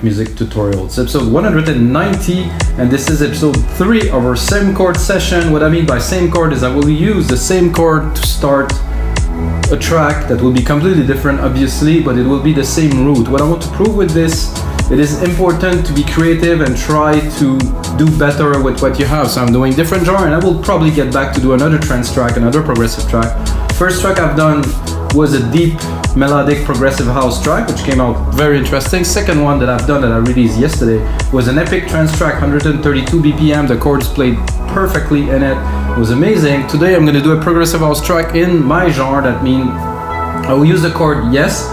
music tutorials, episode 190, and this is episode 3 of our same chord session. What I mean by same chord is I will use the same chord to start a track that will be completely different, obviously, but it will be the same root. What I want to prove with this, it is important to be creative and try to do better with what you have. So I'm doing different genre, and I will probably get back to do another trance track, another progressive track. First track I've done was a deep melodic progressive house track, which came out very interesting. Second one that I've done that I released yesterday was an epic trance track, 132 BPM. The chords played perfectly in it. It was amazing. Today I'm going to do a progressive house track in my genre. That means I will use the chord, yes,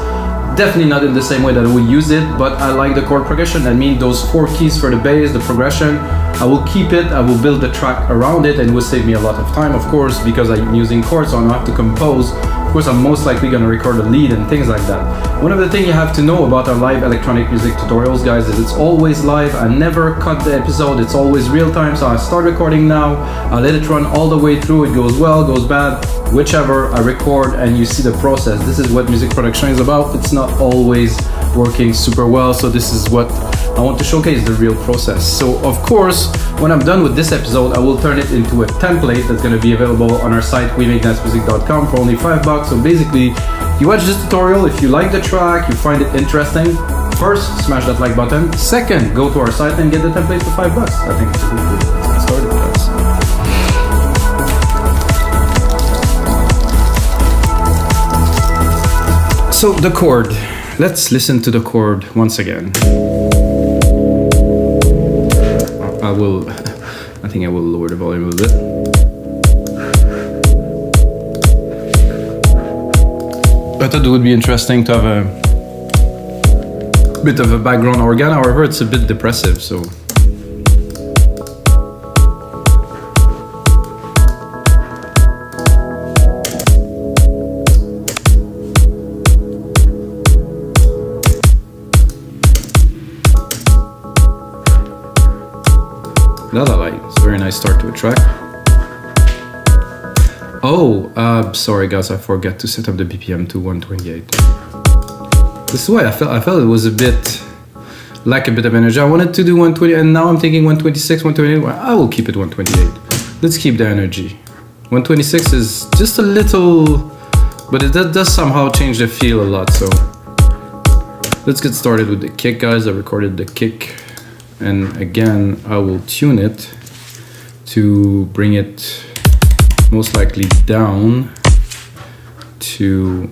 definitely not in the same way that I would use it, but I like the chord progression. That means those 4 keys for the bass, the progression, I will keep it, I will build the track around it, and it will save me a lot of time, of course, because I'm using chords, so I don't have to compose. Of course, I'm most likely going to record a lead and things like that. One of the things you have to know about our live electronic music tutorials, guys, is it's always live. I never cut the episode, it's always real time. So I start recording now, I let it run all the way through. It goes well, goes bad, whichever. I record and you see the process. This is what music production is about. It's not always working super well, so this is what I want to showcase, the real process. So of course, when I'm done with this episode, I will turn it into a template that's going to be available on our site, wemakdancemusic.com, for only $5. So basically, you watch this tutorial, if you like the track, you find it interesting, first, smash that like button. Second, go to our site and get the template for $5. I think it's a good deal. Let's get started, guys. So the chord, let's listen to the chord once again. I think I will lower the volume a little bit. I thought it would be interesting to have a bit of a background organ, however it's a bit depressive, so. That I like. It's a very nice start to a track. Oh, sorry guys, I forgot to set up the BPM to 128. This is why I felt it was a bit like a bit of energy. I wanted to do 120, and now I'm thinking 126, 128. Well, I will keep it 128. Let's keep the energy. 126 is just a little, but it does somehow change the feel a lot. So let's get started with the kick, guys. I recorded the kick. And again, I will tune it to bring it most likely down to,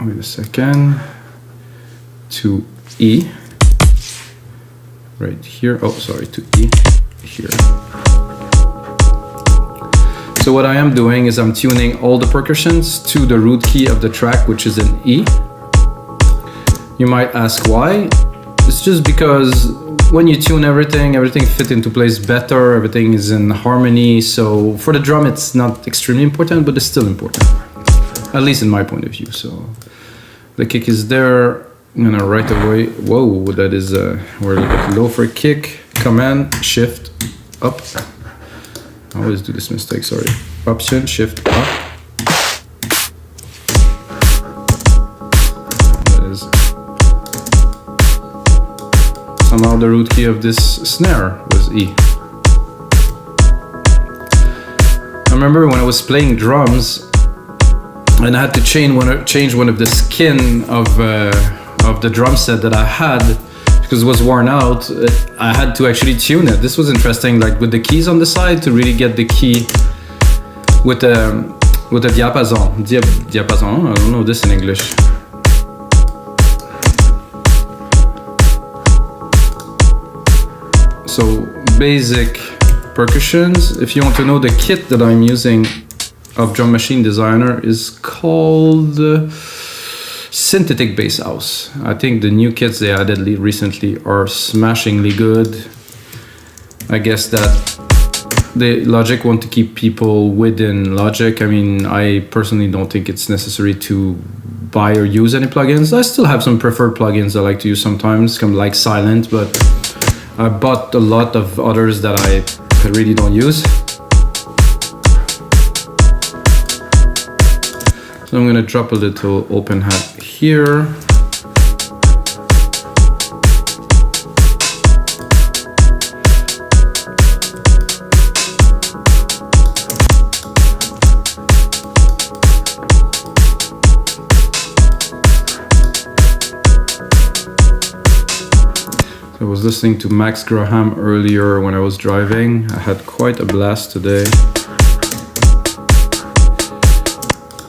wait a second, to E, right here. Oh, sorry, to E here. So what I am doing is I'm tuning all the percussions to the root key of the track, which is an E. You might ask why. It's just because when you tune everything fits into place better, everything is in harmony. So for the drum, it's not extremely important, but it's still important, at least in my point of view. So the kick is there. I'm gonna right away, whoa, that is, we're a little bit low for a kick. Command, shift, up. I always do this mistake, sorry. Option, shift, up. Somehow the root key of this snare was E. I remember when I was playing drums and I had to change one of the skin of the drum set that I had because it was worn out. I had to actually tune it. This was interesting, like with the keys on the side, to really get the key with a diapason. Diapason, I don't know this in English. So basic percussions. If you want to know, the kit that I'm using of Drum Machine Designer is called Synthetic Bass House. I think the new kits they added recently are smashingly good. I guess that the Logic want to keep people within Logic. I mean, I personally don't think it's necessary to buy or use any plugins. I still have some preferred plugins I like to use sometimes, kind of like Silent, but I bought a lot of others that I really don't use. So I'm gonna drop a little open hat here. I was listening to Max Graham earlier when I was driving. I had quite a blast today.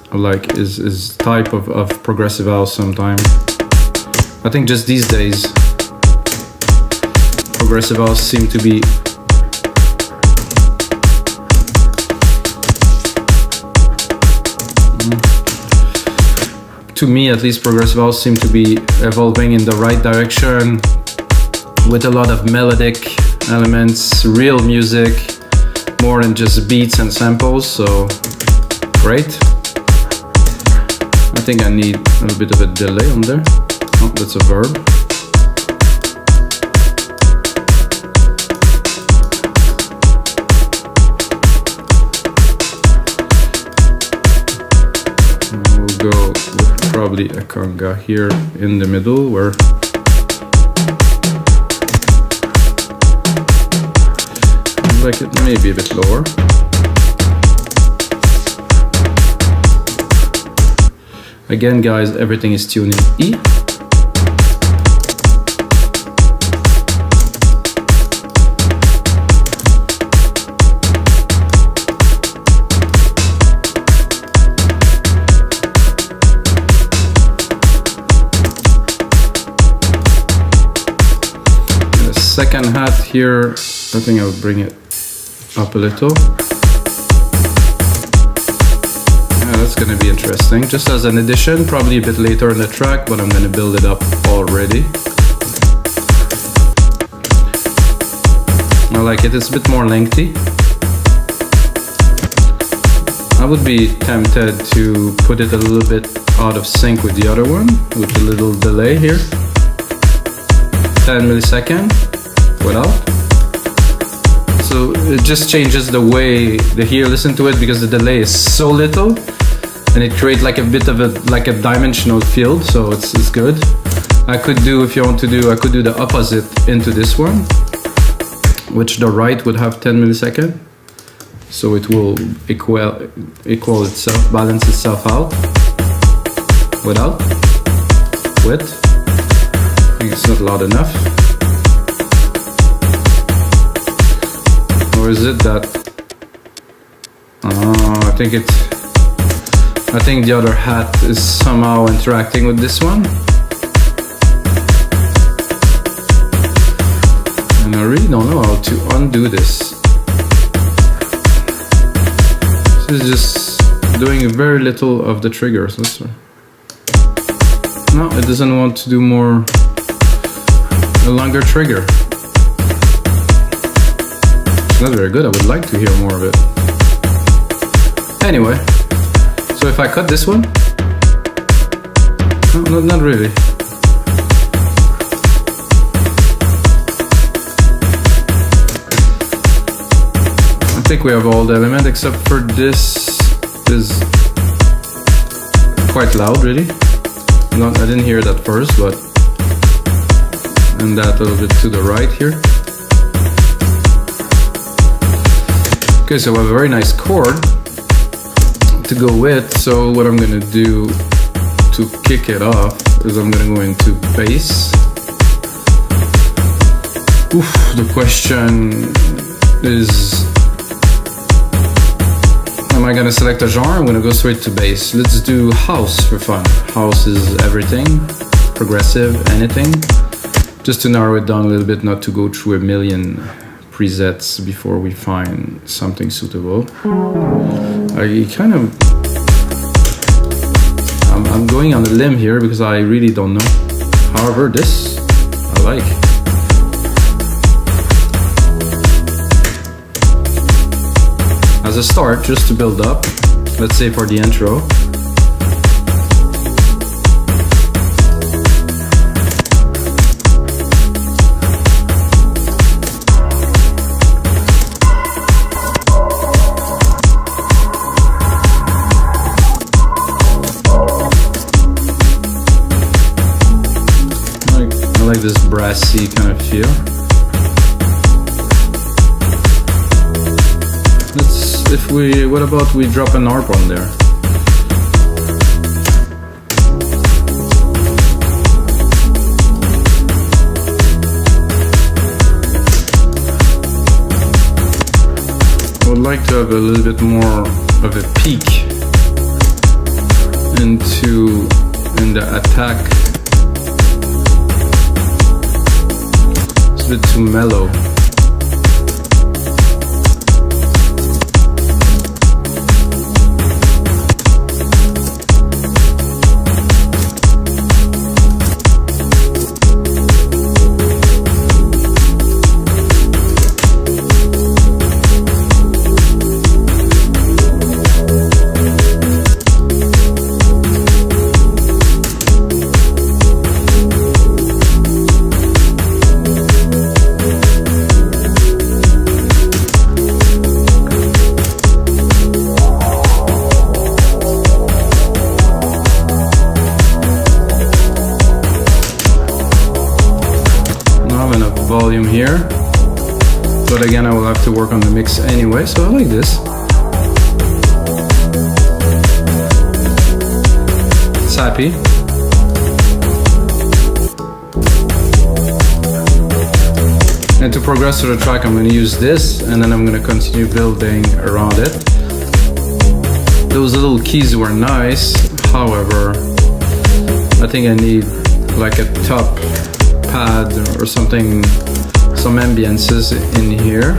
I like his type of progressive house sometimes. I think just these days, progressive house seem to be to me at least, progressive house seem to be evolving in the right direction with a lot of melodic elements, real music, more than just beats and samples, so great. I think I need a little bit of a delay on there. Oh, that's a verb. We'll go with probably a conga here in the middle where I like it maybe a bit lower. Again, guys, everything is tuned in E. The second hat here, I think I'll bring it up a little. That's going to be interesting. Just as an addition, probably a bit later in the track, but I'm going to build it up already. I like it. It's a bit more lengthy. I would be tempted to put it a little bit out of sync with the other one, with a little delay here. 10 milliseconds without. So it just changes the way the ear listen to it because the delay is so little. And it creates like a bit of a dimensional field, so it's good. I could do, if you want to do, I could do the opposite into this one, which the right would have 10 milliseconds. So it will equal itself, balance itself out. Without, with. I think it's not loud enough. Or is it that? I think the other hat is somehow interacting with this one. And I really don't know how to undo this. This is just doing very little of the triggers. No, it doesn't want to do a longer trigger. It's not very good. I would like to hear more of it. Anyway. So if I cut this one, no, not really. I think we have all the elements except for this is quite loud, really. I didn't hear it at first, but and that a little bit to the right here. Okay, so we have a very nice chord to go with, so what I'm gonna do to kick it off is I'm gonna go into bass. The question is, am I gonna select a genre? I'm gonna go straight to bass. Let's do house for fun. House is everything, progressive, anything. Just to narrow it down a little bit, not to go through a million presets before we find something suitable. I'm going on a limb here because I really don't know. However, this I like. As a start, just to build up, let's say for the intro. I like this brassy kind of feel. What about we drop an ARP on there? like to have a little bit more of a peak in the attack. It's a bit too mellow. Volume here, but again I will have to work on the mix anyway, so I like this. It's happy. And to progress to the track, I'm going to use this, and then I'm going to continue building around it. Those little keys were nice, however I think I need like a top pad or something, some ambiances in here.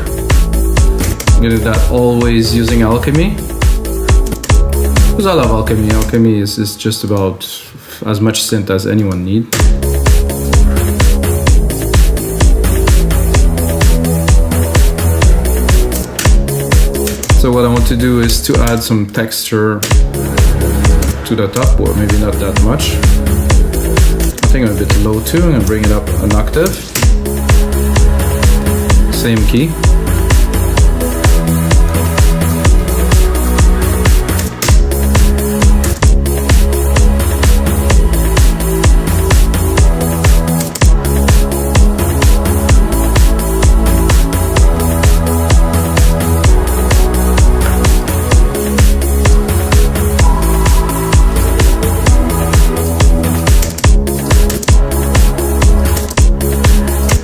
I'm gonna do that always using alchemy, because I love alchemy. Alchemy is just about as much synth as anyone need. So what I want to do is to add some texture to the top, or maybe not that much. I think I'm a bit low too. I'm gonna bring it up an octave. Same key.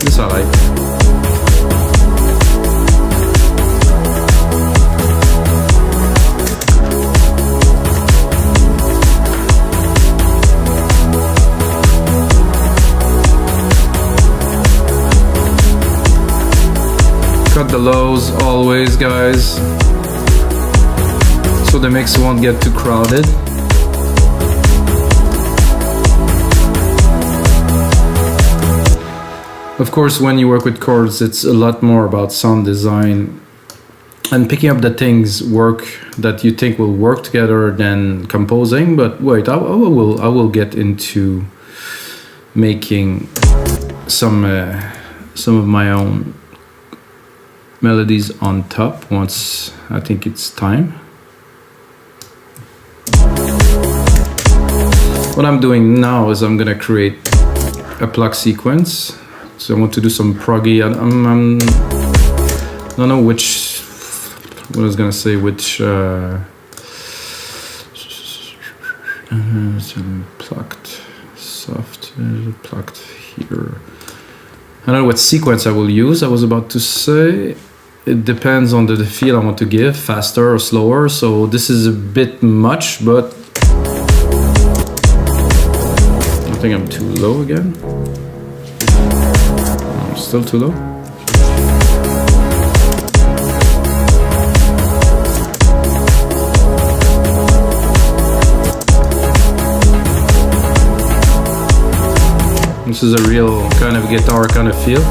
This I like. Cut the lows always, guys, so the mix won't get too crowded. Of course, when you work with chords, it's a lot more about sound design and picking up the things that you think will work together than composing. But wait, I will get into making some of my own melodies on top once I think it's time. What I'm doing now is I'm gonna create a pluck sequence. So I want to do some proggy. I don't know which. What I was gonna say, which plucked, soft, plucked here. I don't know what sequence I will use. I was about to say it depends on the feel I want to give, faster or slower. So this is a bit much, but I think I'm too low again. I'm still too low. This is a real kind of guitar kind of feel.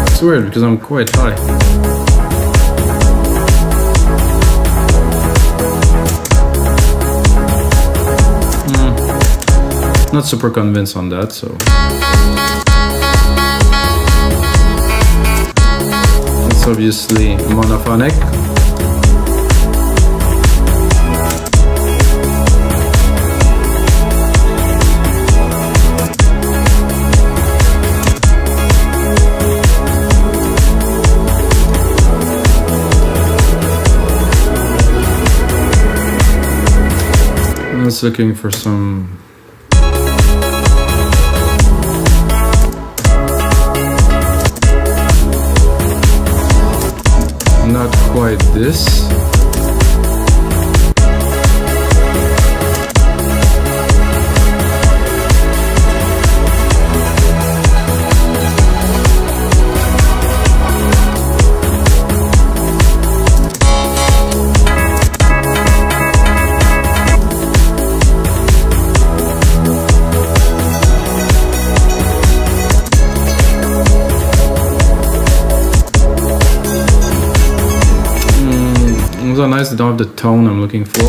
It's weird because I'm quite high. Not super convinced on that, so. It's obviously monophonic. else looking for some not quite this. Those are nice, they don't have the tone I'm looking for.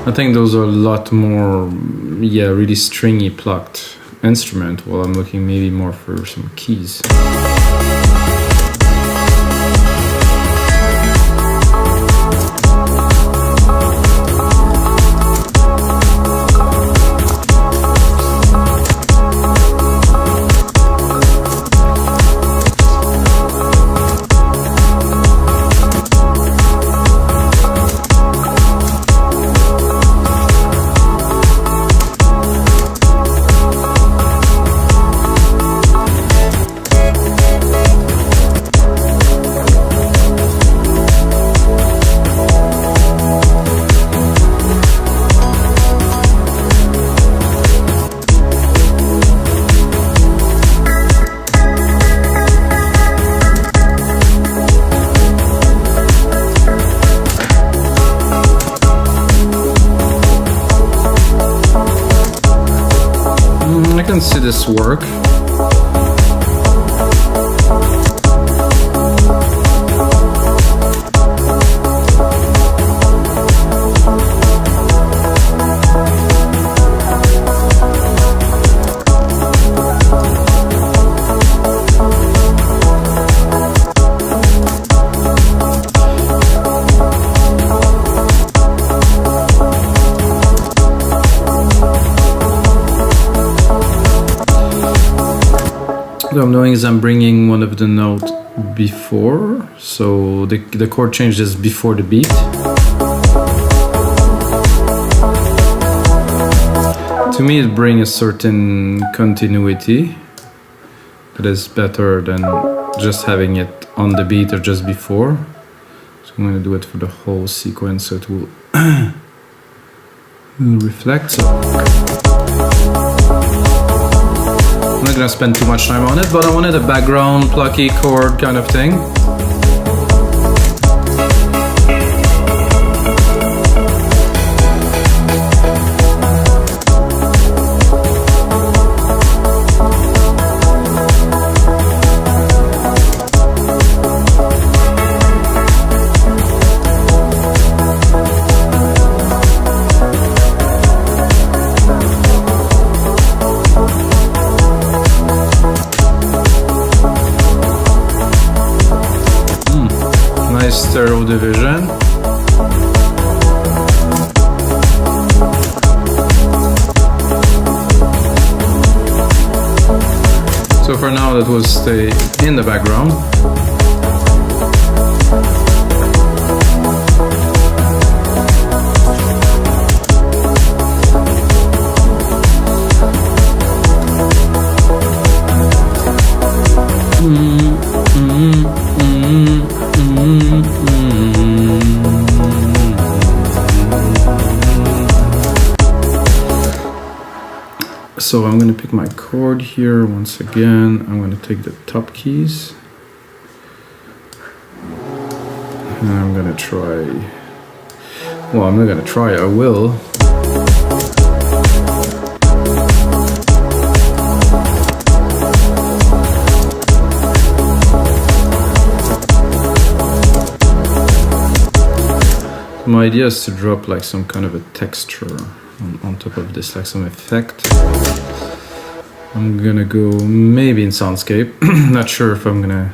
I think those are a lot more, yeah, really stringy plucked instrument, while I'm looking maybe more for some keys. I can see this work. What I'm doing is I'm bringing one of the notes before, so the chord changes before the beat. To me, it brings a certain continuity that is better than just having it on the beat or just before. So I'm going to do it for the whole sequence so it will, reflect. So I'm not gonna spend too much time on it, but I wanted a background plucky chord kind of thing. Stereo division. So for now that will stay in the background. So I'm going to pick my chord here once again. I'm going to take the top keys. And I'm going to try, well, I'm not going to try, I will. My idea is to drop like some kind of a texture on top of this, like some effect. I'm gonna go maybe in soundscape. Not sure if I'm gonna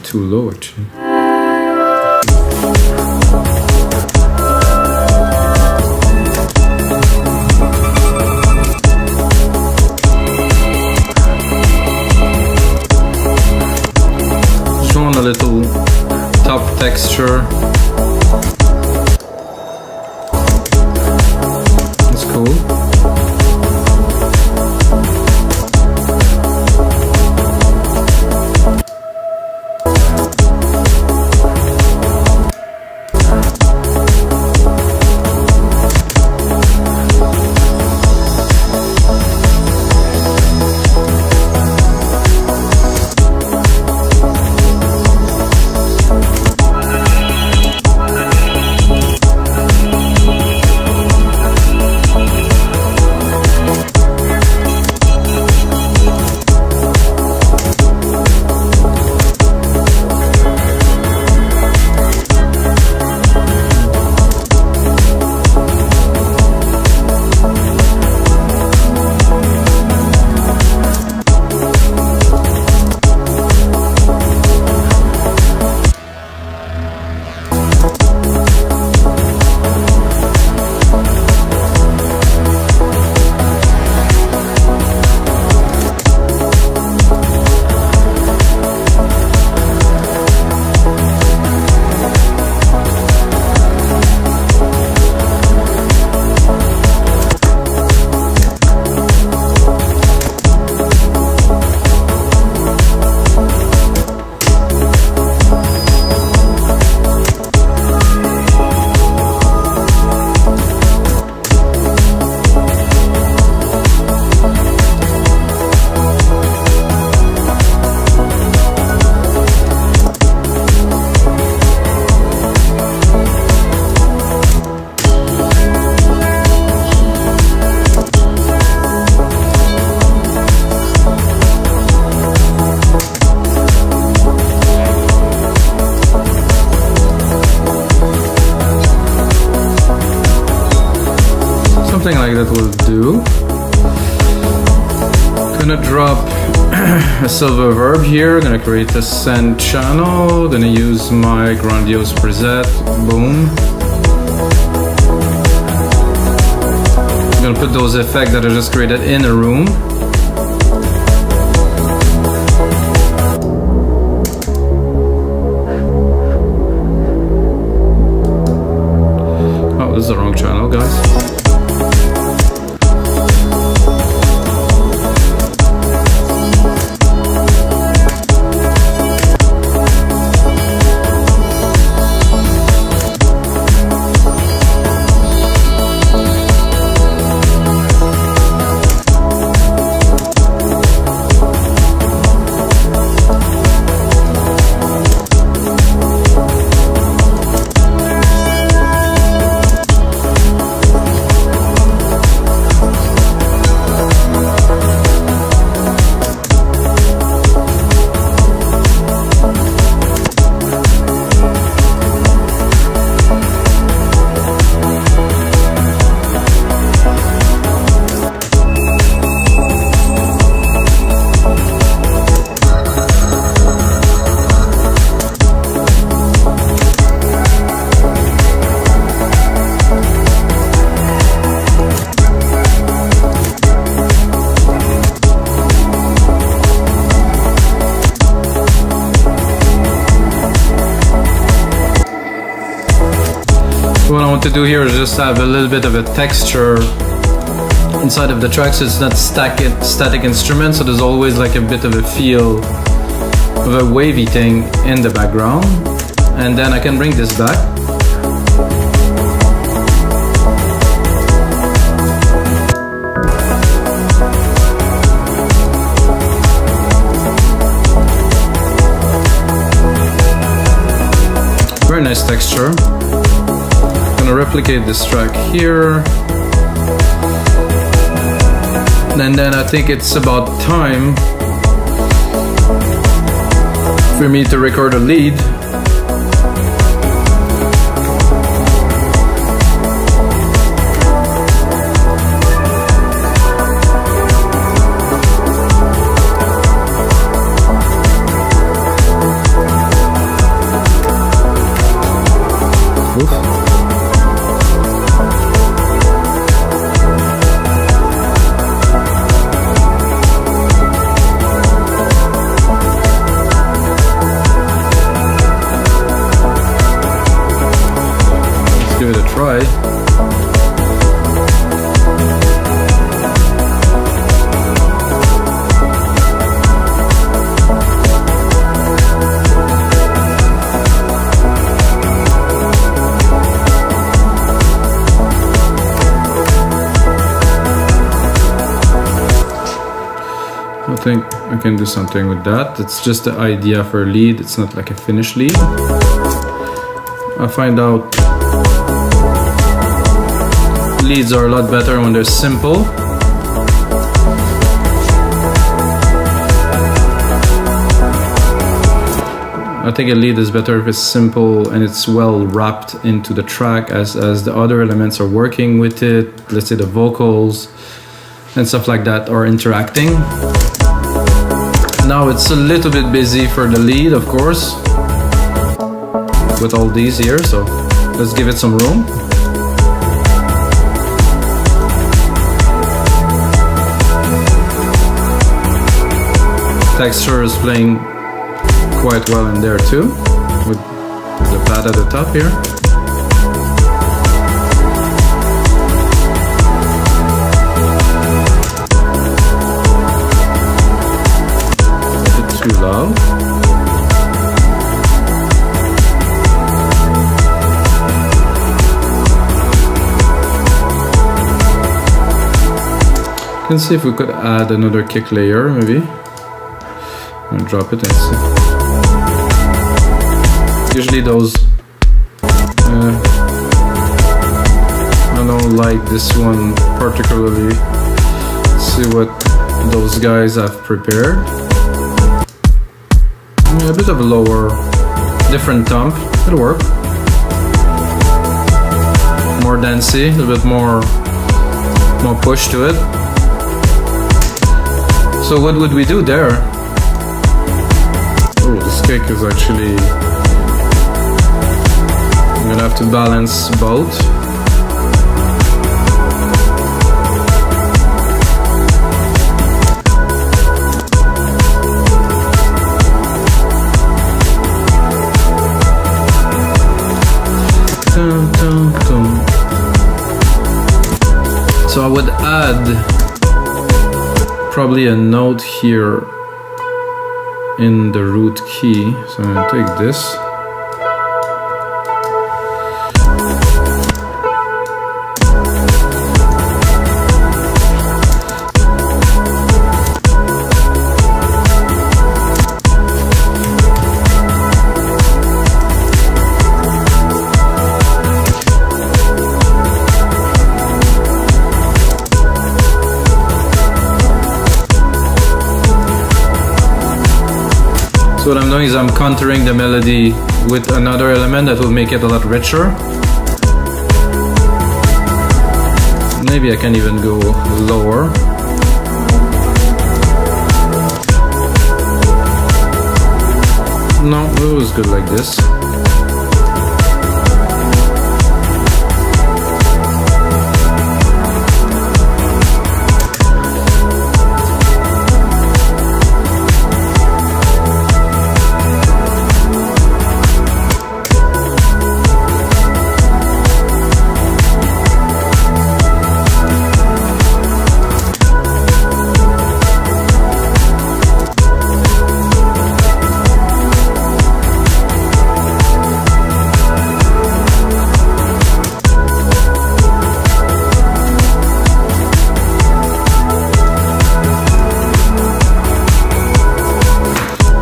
too low actually. Just want a little top texture. That's cool. Something like that will do. Gonna drop a silver verb here. Gonna create a send channel. Gonna use my grandiose preset. Boom. Gonna put those effects that I just created in a room. Oh, this is the wrong channel, guys. What I want to do here is just have a little bit of a texture inside of the track, so it's not static instrument, so there's always like a bit of a feel of a wavy thing in the background. And then I can bring this back. Very nice texture. Replicate this track here, and then I think it's about time for me to record a lead. Oof. Let's give it a try. I think I can do something with that. It's just the idea for a lead. It's not like a finished lead. I find out leads are a lot better when they're simple. I think a lead is better if it's simple and it's well wrapped into the track as the other elements are working with it. Let's say the vocals and stuff like that are interacting. Now it's a little bit busy for the lead, of course, with all these here, so let's give it some room. Texture is playing quite well in there too, with the pad at the top here. Too loud. You can see if we could add another kick layer, maybe. I'm gonna drop it and see. Usually those I don't like this one particularly. Let's see what those guys have prepared. A bit of a lower, different thump, it'll work. More dancey, a little bit more push to it. So what would we do there? Oh, this kick is actually, I'm gonna have to balance both. So I would add probably a note here in the root key. So I'm gonna take this. So what I'm doing is I'm countering the melody with another element that will make it a lot richer. Maybe I can even go lower. No, it was good like this.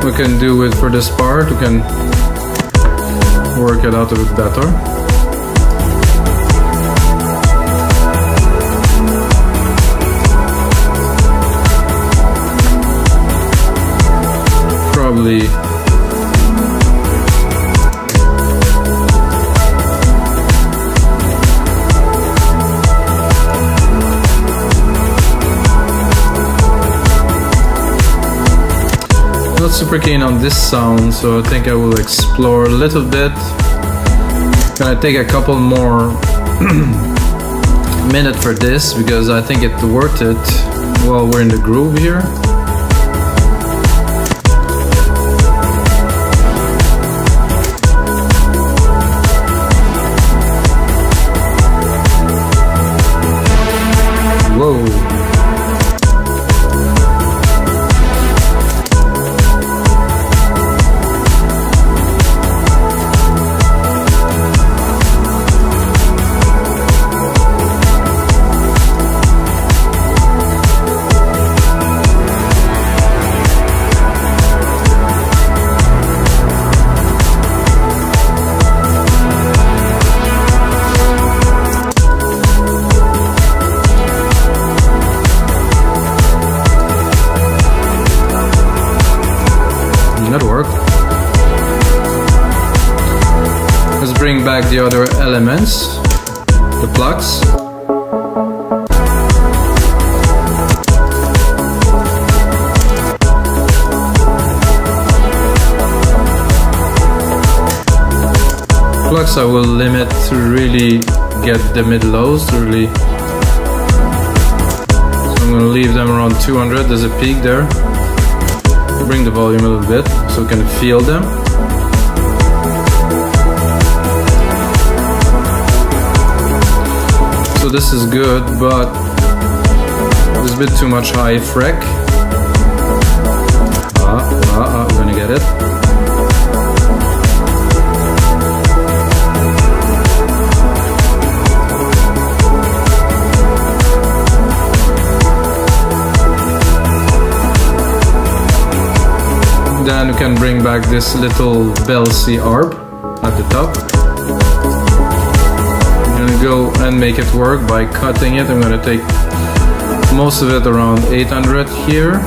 We can do it for this part, we can work it out a bit better. Probably not super keen on this sound, so I think I will explore a little bit Gonna take a couple more minutes for this because I think it's worth it while we're in the groove here. Whoa. Work. Let's bring back the other elements, the plucks. Plucks I will limit to really get the mid-lows to really. So I'm gonna leave them around 200. There's a peak there. Bring the volume a little bit so we can feel them. So this is good, but there's a bit too much high freq. I'm gonna get it. Then we can bring back this little bell-C arp at the top. I'm gonna go and make it work by cutting it. I'm gonna take most of it around 800 here.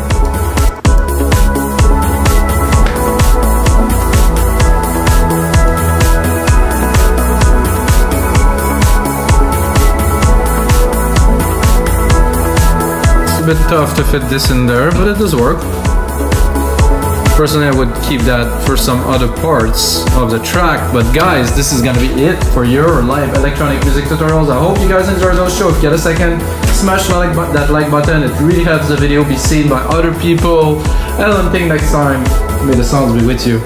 It's a bit tough to fit this in there, but it does work. Personally, I would keep that for some other parts of the track. But guys, this is gonna be it for your live electronic music tutorials. I hope you guys enjoyed those show. If you get a second, smash that like button. It really helps the video be seen by other people. And until next time, may the sounds be with you.